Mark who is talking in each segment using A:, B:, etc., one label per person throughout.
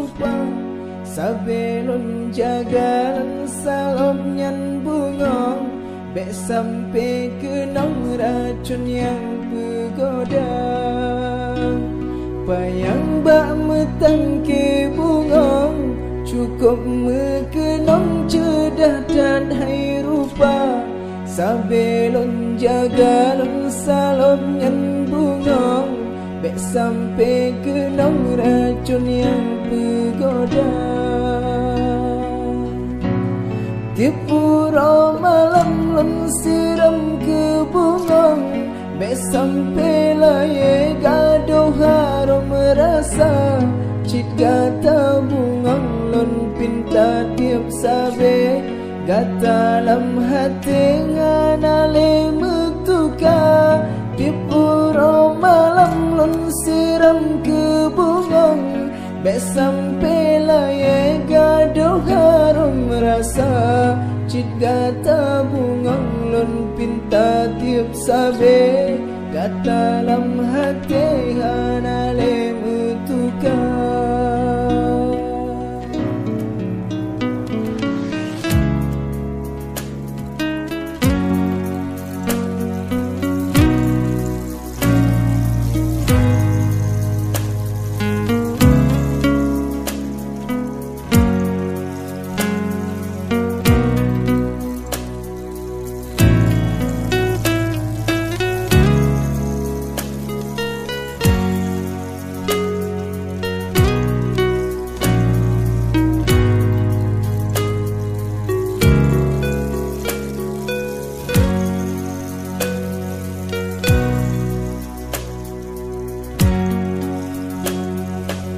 A: rupa sabelon jagalan salom nyan bunga bek sampai ke nong racun yang bergoda payang bak metang ke bunga cukup mekenong cedah dan hai rupa sabelon jagalan salom nyan bunga bek sampai ke nong racun yang bergoda Tipuro malam lon siram ke bunga bek sampai laye gaduh harum merasa cit gata bunga lon pinta tiap sabe gata lam hati nganale mektuka Tipuro malam lon siram ke bunga bek sampai laye gaduh harum rasa cit gata bunga lon pinta tiap sabe gata lam hati hanale mutuka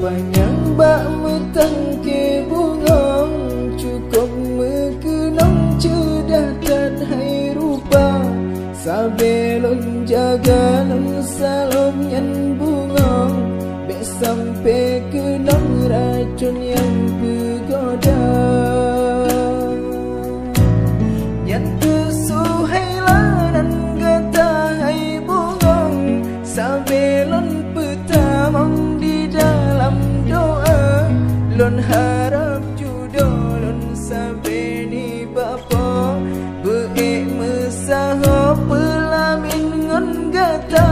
A: Panjang bak metang ke bunga cukup mekenong cedah dan hai rupa sabelon jagalan salom nyan bunga bek sampai kenong racun yang bergoda nyan kesuhai lanan gata hai bunga sabelon petamang doa lon harap jodoh lon sabeni bapa beek mesaho pelamin ngon gata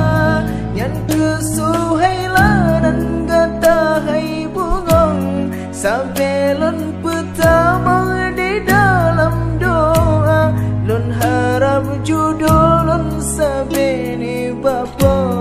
A: nyan kesuhai lanan gata hai bungong sabelon pertama di dalam doa lon harap jodoh lon sabeni bapa